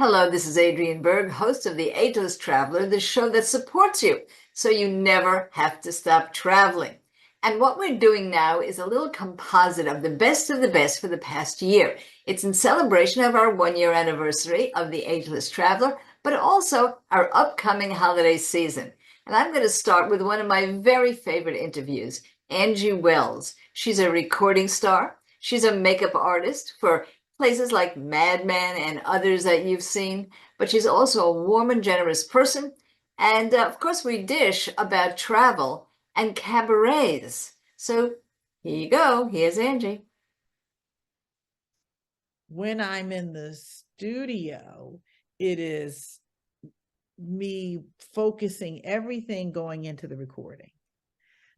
Hello, this is Adrienne Berg, host of the Ageless Traveler, the show that supports you so you never have to stop traveling. And what we're doing now is a little composite of the best for the past year. It's in celebration of our 1 year anniversary of the Ageless Traveler, but also our upcoming holiday season. And I'm going to start with one of my very favorite interviews, Angie Wells. She's a recording star. She's a makeup artist for places like Mad Men and others that you've seen, but she's also a warm and generous person. And of course, we dish about travel and cabarets. So here you go. Here's Angie. When I'm in the studio, it is me focusing everything going into the recording.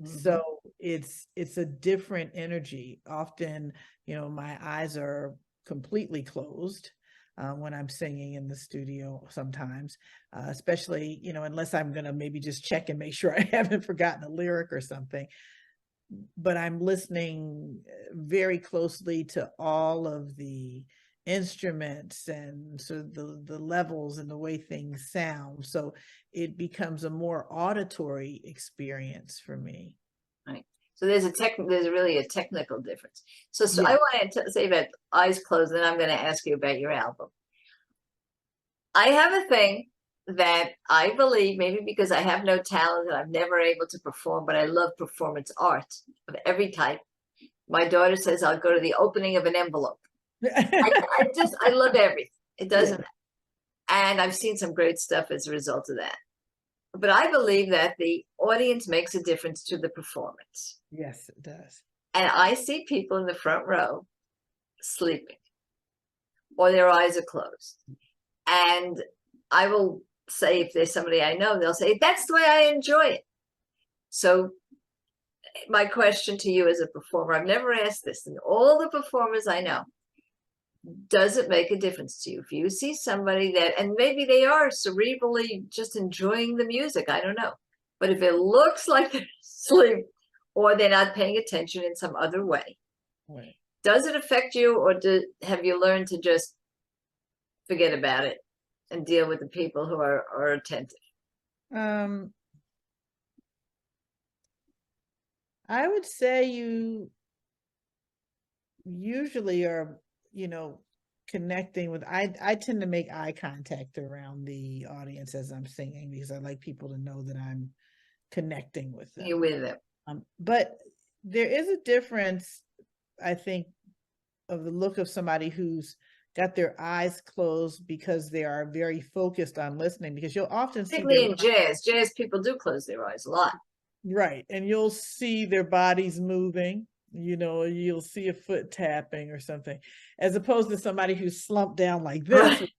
So it's a different energy. Often, my eyes are completely closed when I'm singing in the studio sometimes, especially, unless I'm going to maybe just check and make sure I haven't forgotten a lyric or something. But I'm listening very closely to all of the instruments and so the levels and the way things sound. So it becomes a more auditory experience for me. Right. So there's really a technical difference. So Yeah. I wanted to say about eyes closed, and I'm going to ask you about your album. I have a thing that I believe, maybe because I have no talent and I'm never able to perform, but I love performance art of every type. My daughter says I'll go to the opening of an envelope. I love everything. It doesn't, and I've seen some great stuff as a result of that. But I believe that the audience makes a difference to the performance. Yes, it does. And I see people in the front row sleeping or their eyes are closed. And I will say, if there's somebody I know, they'll say, that's the way I enjoy it. So my question to you as a performer, I've never asked this, and all the performers I know, does it make a difference to you if you see somebody that, and maybe they are cerebrally just enjoying the music, I don't know, but if it looks like they're asleep or they're not paying attention in some other way, Right. Does it affect you, or have you learned to just forget about it and deal with the people who are attentive? I would say you usually are, connecting with, I tend to make eye contact around the audience as I'm singing because I like people to know that I'm connecting with them. You with them. But there is a difference, I think, of the look of somebody who's got their eyes closed because they are very focused on listening, because you'll often see Particularly in jazz people do close their eyes a lot. Right. And you'll see their bodies moving, you'll see a foot tapping or something, as opposed to somebody who's slumped down like this. Right.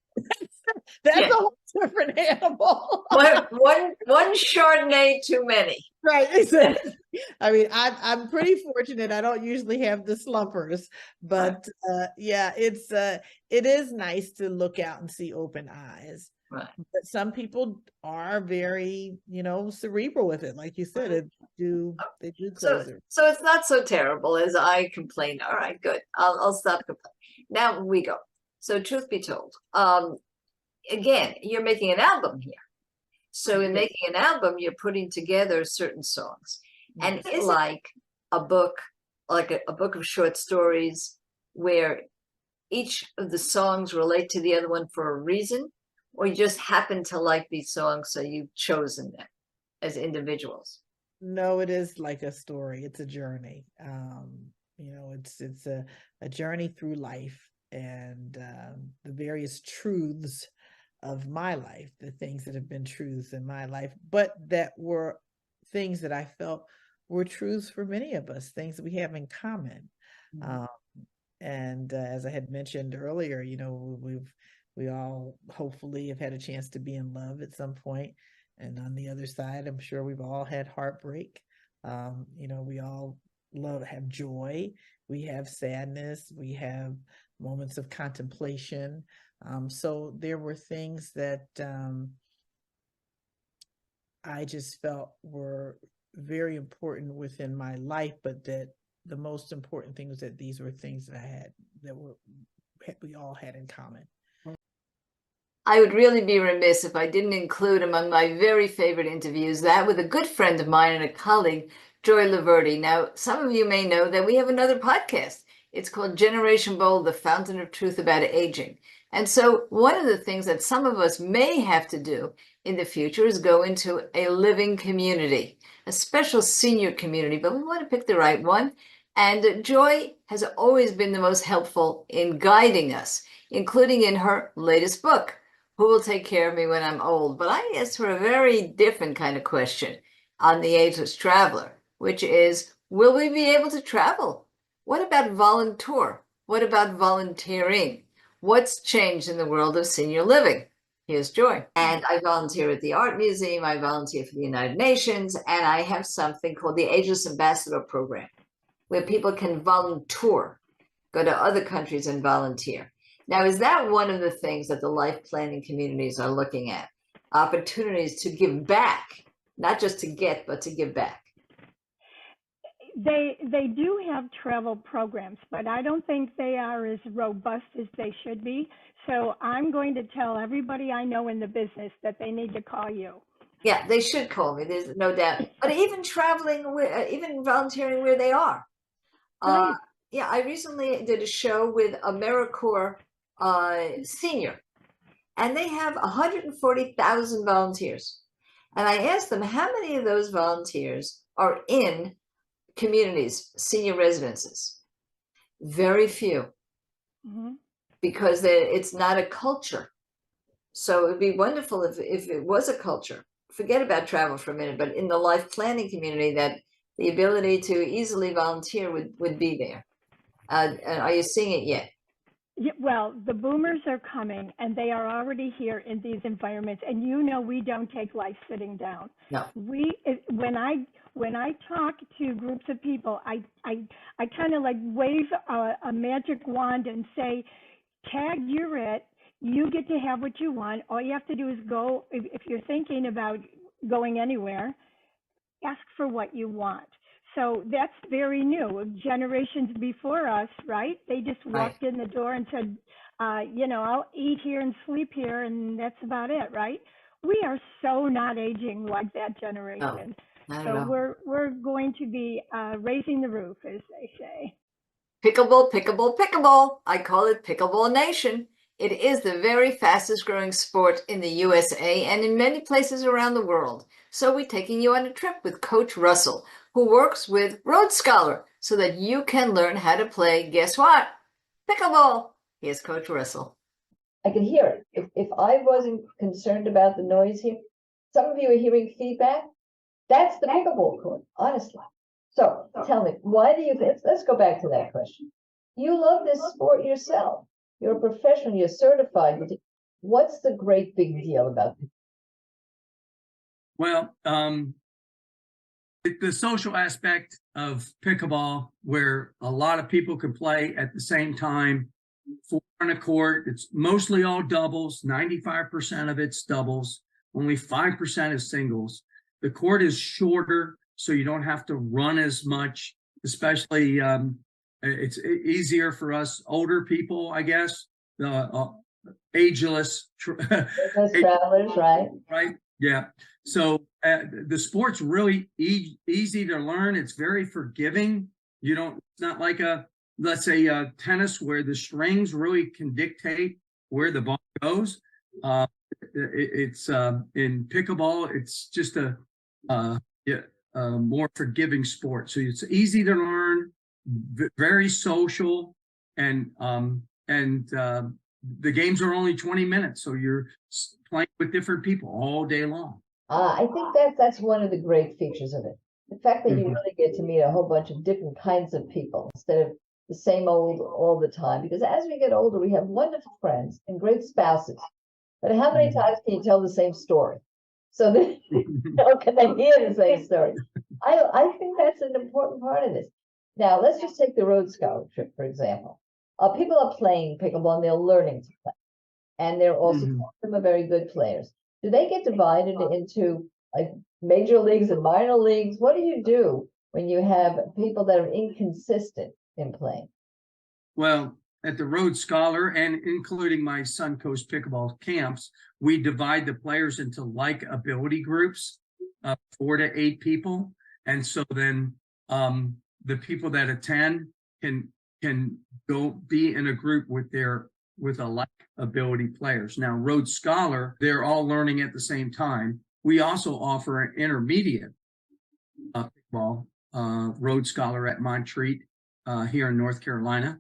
That's a whole different animal. one Chardonnay too many. Right, exactly. I mean, I'm pretty fortunate. I don't usually have the slumpers, but it is nice to look out and see open eyes. Right. But some people are very, cerebral with it, like you said. They do close it. So it's not so terrible as I complain. All right, good. I'll stop complaining. Now we go. So truth be told, again, you're making an album here. So in making an album, you're putting together certain songs. And it's like a book, like a book of short stories where each of the songs relate to the other one for a reason, or you just happen to like these songs, so you've chosen them as individuals? No, it is like a story. It's a journey. It's a journey through life, and the various truths of my life, the things that have been truths in my life, but that were things that I felt were truths for many of us, things that we have in common. And as I had mentioned earlier, we all hopefully have had a chance to be in love at some point. And on the other side, I'm sure we've all had heartbreak. We all have joy, we have sadness, we have moments of contemplation. So there were things that I just felt were very important within my life, but that the most important thing was that these were things that we all had in common. I would really be remiss if I didn't include among my very favorite interviews that with a good friend of mine and a colleague, Joy Laverty. Now, some of you may know that we have another podcast. It's called Generation Bold, the Fountain of Truth About Aging. And so one of the things that some of us may have to do in the future is go into a living community, a special senior community, but we want to pick the right one. And Joy has always been the most helpful in guiding us, including in her latest book, Who Will Take Care of Me When I'm Old? But I asked her a very different kind of question on the Ageless Traveler, which is, will we be able to travel? What about volunteer? What about volunteering? What's changed in the world of senior living? Here's Joy. And I volunteer at the Art Museum, I volunteer for the United Nations, and I have something called the Ageless Ambassador Program, where people can volunteer, go to other countries and volunteer. Now, is that one of the things that the life planning communities are looking at? Opportunities to give back, not just to get, but to give back. They do have travel programs, but I don't think they are as robust as they should be. So I'm going to tell everybody I know in the business that they need to call you. Yeah, they should call me. There's no doubt. But even traveling, even volunteering where they are. Right. Yeah, I recently did a show with AmeriCorps Senior, and they have 140,000 volunteers. And I asked them how many of those volunteers are in communities, senior residences. Very few, because it's not a culture. So it would be wonderful if it was a culture. Forget about travel for a minute, but in the life planning community, that the ability to easily volunteer would be there. Are you seeing it yet? Yeah, well, the boomers are coming, and they are already here in these environments. And we don't take life sitting down. No. When I talk to groups of people, I kind of like wave a magic wand and say, "Tag, you're it. You get to have what you want. All you have to do is go. If you're thinking about going anywhere, ask for what you want." So that's very new. Generations before us, right? They just walked in the door and said, I'll eat here and sleep here, and that's about it, right? We are so not aging like that generation. So we're going to be raising the roof, as they say. Pickleball, pickleball, pickleball. I call it Pickleball Nation. It is the very fastest growing sport in the USA and in many places around the world. So we're taking you on a trip with Coach Russell, who works with Road Scholar so that you can learn how to play, guess what? Pickleball. Here's Coach Russell. I can hear it. If I wasn't concerned about the noise here, some of you are hearing feedback. That's the pickleball court, honestly. So tell me, why do you think, let's go back to that question. You love this sport yourself. You're a professional, you're certified. What's the great big deal about it? Well, the social aspect of pickleball, where a lot of people can play at the same time, 4 on a court. It's mostly all doubles. 95% of it's doubles. Only 5% is singles. The court is shorter, so you don't have to run as much, especially it's easier for us older people, I guess. Ageless travelers, right? Right. Yeah. So the sport's really easy to learn. It's very forgiving. It's not like let's say tennis, where the strings really can dictate where the ball goes. It's in pickleball, it's just a more forgiving sport. So it's easy to learn, very social, and the games are only 20 minutes. So you're playing with different people all day long. I think that's one of the great features of it. The fact that you really get to meet a whole bunch of different kinds of people instead of the same old all the time. Because as we get older, we have wonderful friends and great spouses. But how many times can you tell the same story? So that can they hear the same story? I think that's an important part of this. Now, let's just take the Road Scholar trip, for example. People are playing pickleball and they're learning to play. And they're also, some of them are very good players. Do they get divided into like major leagues and minor leagues? What do you do when you have people that are inconsistent in playing? Well, at the Rhodes Scholar, and including my Suncoast pickleball camps, we divide the players into like ability groups, 4 to 8 people. And so then the people that attend can go be in a group with a like ability players. Now, Rhodes Scholar, they're all learning at the same time. We also offer an intermediate pickleball, Rhodes Scholar at Montreat here in North Carolina.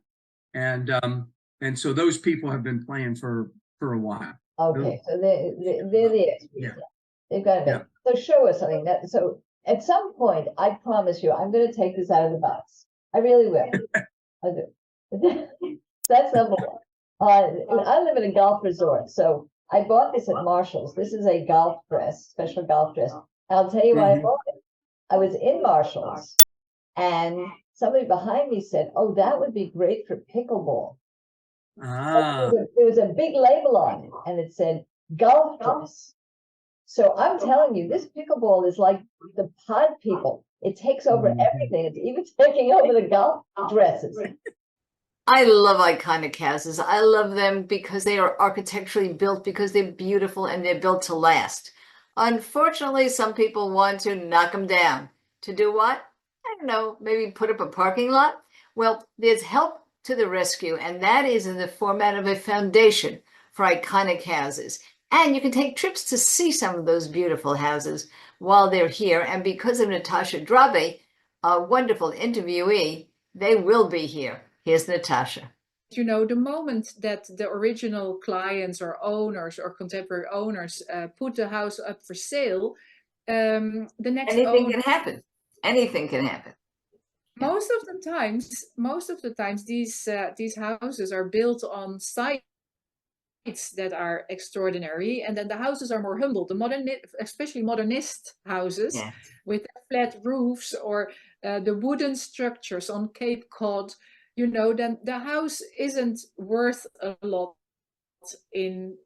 And so those people have been playing for a while. Okay, so they're the experts. Yeah. They've got to be. So show us something. So at some point, I promise you, I'm going to take this out of the box. I really will. I'll do. That's number one. I live in a golf resort, so I bought this at Marshall's. This is a golf dress, special golf dress. I'll tell you why I bought it. I was in Marshall's, and somebody behind me said, "Oh, that would be great for pickleball." There was a big label on it, and it said golf dress. So I'm telling you, this pickleball is like the pod people. It takes over everything. It's even taking over the golf dresses. I love iconic houses. I love them because they are architecturally built, because they're beautiful and they're built to last. Unfortunately, some people want to knock them down. To do what? I don't know, maybe put up a parking lot? Well, there's help to the rescue, and that is in the format of a foundation for iconic houses. And you can take trips to see some of those beautiful houses while they're here. And because of Natasha Drabe, a wonderful interviewee, they will be here. Here's Natasha. You know, the moment that the original clients or owners or contemporary owners put the house up for sale, the next Anything can happen. Anything can happen. Most of the times, these houses are built on sites that are extraordinary, and then the houses are more humble. Especially modernist houses with flat roofs or the wooden structures on Cape Cod. You know, then the house isn't worth a lot in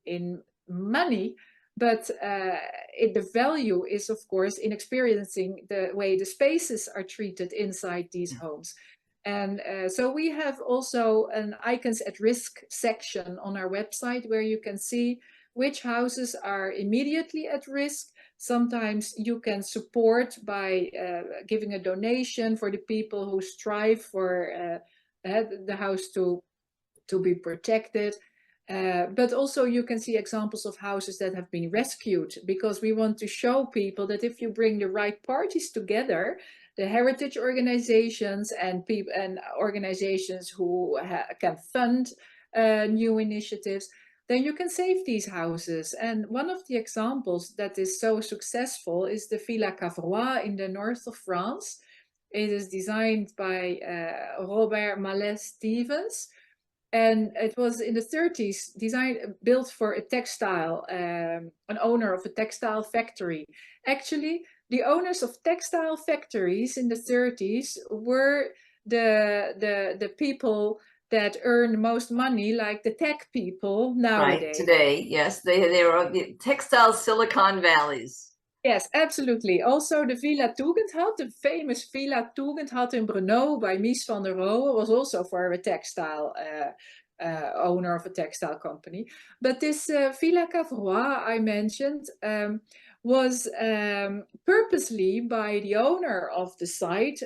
money, but the value is, of course, in experiencing the way the spaces are treated inside these homes. And so we have also an icons at risk section on our website where you can see which houses are immediately at risk. Sometimes you can support by giving a donation for the people who strive for the house to be protected. But also you can see examples of houses that have been rescued, because we want to show people that if you bring the right parties together, the heritage organizations and people and organizations who can fund new initiatives, then you can save these houses. And one of the examples that is so successful is the Villa Cavrois in the north of France. It is designed by Robert Mallet Stevens, and it was in the 30s, built for a textile, an owner of a textile factory. Actually, the owners of textile factories in the 30s were the people that earn most money, like the tech people nowadays. Right, today, yes, they are the textile Silicon Valleys. Yes, absolutely. Also, the Villa Tugendhat, the famous Villa Tugendhat in Brno by Mies van der Rohe, was also for a textile owner of a textile company. But this Villa Cavrois I mentioned was purposely by the owner of the site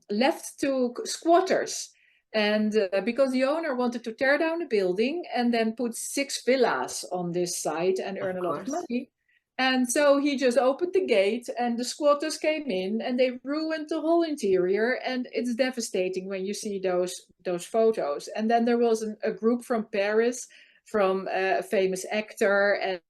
left to squatters. And because the owner wanted to tear down the building and then put 6 villas on this site and earn a lot of money. And so he just opened the gate and the squatters came in and they ruined the whole interior. And it's devastating when you see those photos. And then there was a group from Paris, from a famous actor,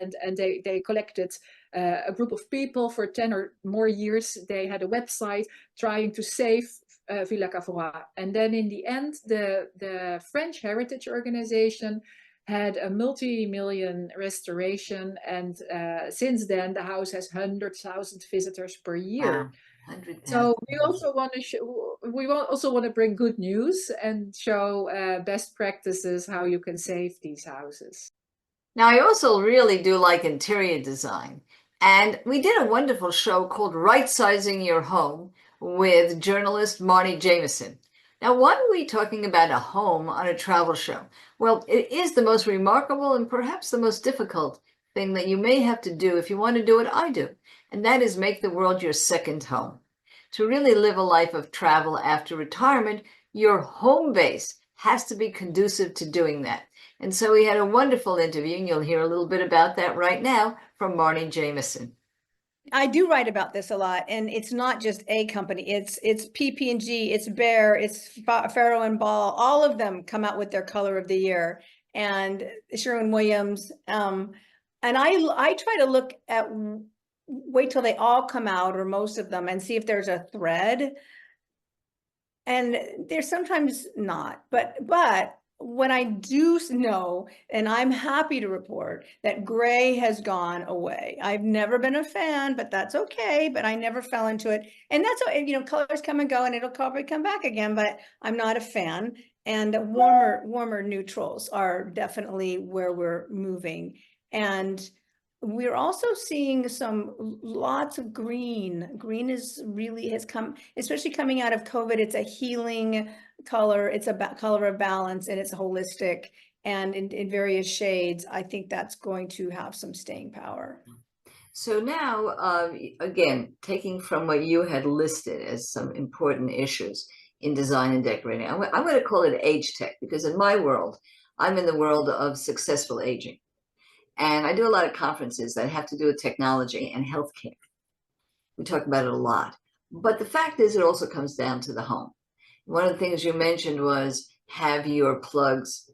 and they collected a group of people for 10 or more years. They had a website trying to save Villa Cavrois. And then in the end, the French Heritage Organization had a multi-million restoration, and since then the house has 100,000 visitors per year. Wow. So we also want to bring good news and show best practices how you can save these houses. Now, I also really do like interior design, and we did a wonderful show called Right Sizing Your Home with journalist Marnie Jameson. Now, why are we talking about a home on a travel show? Well, it is the most remarkable and perhaps the most difficult thing that you may have to do if you want to do what I do, and that is make the world your second home. To really live a life of travel after retirement, your home base has to be conducive to doing that. And so we had a wonderful interview, and you'll hear a little bit about that right now from Marnie Jameson. I do write about this a lot, and it's not just a company. It's PP&G, it's Bear, it's Farrow and Ball. All of them come out with their color of the year, and Sherwin-Williams. And I try to look at, wait till they all come out, or most of them, and see if there's a thread. And there's sometimes not, but when I do know, and I'm happy to report that gray has gone away. I've never been a fan, but that's okay. But I never fell into it. And that's, colors come and go, and it'll probably come back again, but I'm not a fan. And warmer neutrals are definitely where we're moving. And we're also seeing lots of green. Green has come, especially coming out of COVID. It's a healing color. It's a color of balance, and it's holistic, and in various shades. I think that's going to have some staying power. So now, again, taking from what you had listed as some important issues in design and decorating, I'm going to call it age tech, because in my world, I'm in the world of successful aging. And I do a lot of conferences that have to do with technology and healthcare. We talk about it a lot. But the fact is, it also comes down to the home. One of the things you mentioned was have your plugs,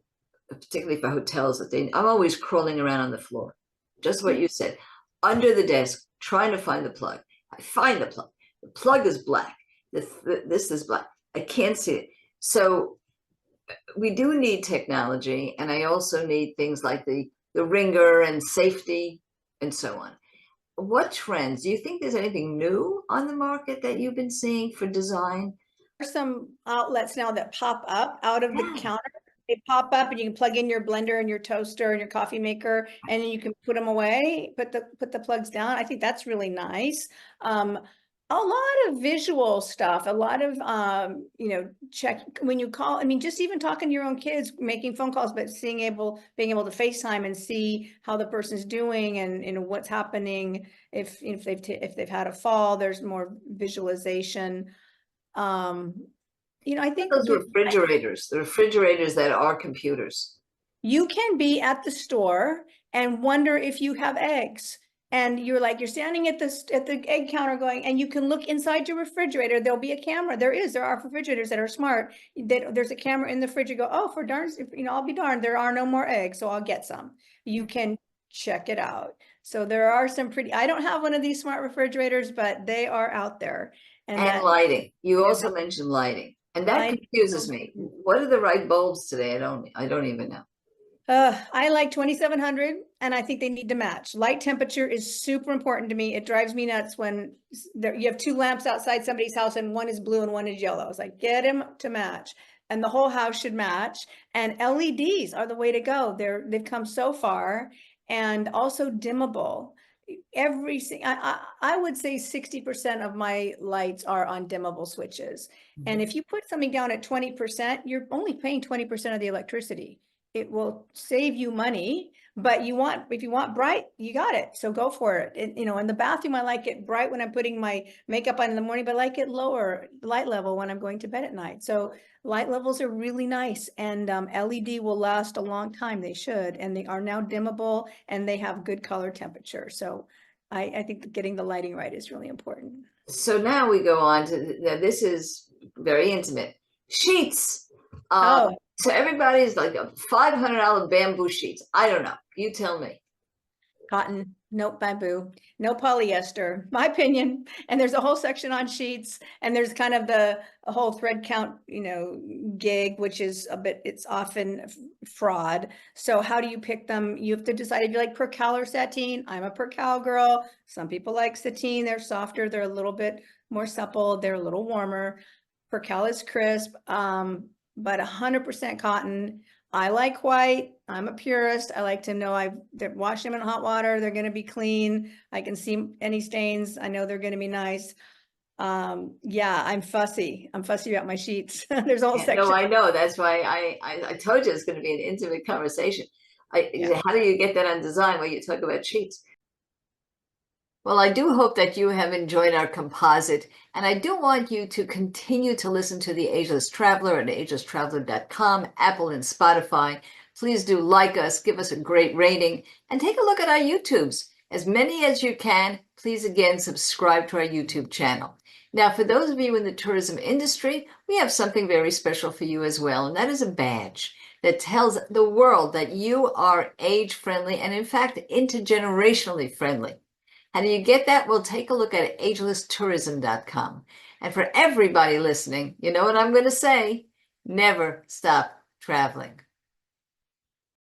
particularly for hotels, I'm always crawling around on the floor. Just what you said. Under the desk, trying to find the plug. I find the plug. The plug is black. This is black. I can't see it. So we do need technology. And I also need things like the ringer and safety and so on. What trends? Do you think there's anything new on the market that you've been seeing for design? There's some outlets now that pop up out of the counter. They pop up, and you can plug in your blender and your toaster and your coffee maker, and then you can put them away, put the plugs down. I think that's really nice. A lot of visual stuff, a lot of, check when you call. I mean, just even talking to your own kids, making phone calls, but being able to FaceTime and see how the person's doing, and what's happening. If they've had a fall, there's more visualization. I think those refrigerators, the refrigerators that are computers. You can be at the store and wonder if you have eggs. And you're standing at the egg counter going, and you can look inside your refrigerator. There'll be a camera. There are refrigerators that are smart. There's a camera in the fridge. You go, oh, for darn, I'll be darned, there are no more eggs, so I'll get some. You can check it out. So there are some I don't have one of these smart refrigerators, but they are out there. And lighting. You also mentioned lighting, and that confuses me. What are the right bulbs today? I don't even know. I like 2700, and I think they need to match. Light temperature is super important to me. It drives me nuts when you have two lamps outside somebody's house, and one is blue and one is yellow. It's like, get them to match, and the whole house should match. And LEDs are the way to go. They've come so far, and also dimmable. I would say 60% of my lights are on dimmable switches. And if you put something down at 20%, you're only paying 20% of the electricity. It will save you money, but if you want bright, you got it. So go for it. In the bathroom, I like it bright when I'm putting my makeup on in the morning, but I like it lower light level when I'm going to bed at night. So light levels are really nice, and LED will last a long time. They should, and they are now dimmable, and they have good color temperature. So I think that getting the lighting right is really important. So now we go on to, this is very intimate. Sheets. So everybody's like a $500 bamboo sheets. I don't know. You tell me. Cotton, no bamboo, no polyester, my opinion. And there's a whole section on sheets, and there's kind of a whole thread count, gig, which is it's often fraud. So how do you pick them? You have to decide if you like percale or sateen. I'm a percale girl. Some people like sateen. They're softer. They're a little bit more supple. They're a little warmer. Percale is crisp. But 100% cotton. I like white. I'm a purist. I like to know they're washing them in hot water. They're going to be clean. I can see any stains. I know they're going to be nice. Yeah, I'm fussy. I'm fussy about my sheets. There's all Yeah, sections. no, I know. That's why I told you it's going to be an intimate conversation. Yeah. How do you get that on design when you talk about sheets? Well, I do hope that you have enjoyed our composite, and I do want you to continue to listen to the Ageless Traveler at agelesstraveler.com, Apple and Spotify. Please do like us, give us a great rating, and take a look at our YouTubes. As many as you can, please again subscribe to our YouTube channel. Now, for those of you in the tourism industry, we have something very special for you as well, and that is a badge that tells the world that you are age-friendly and, in fact, intergenerationally friendly. How do you get that? Well, take a look at agelesstourism.com. And for everybody listening, you know what I'm going to say? Never stop traveling.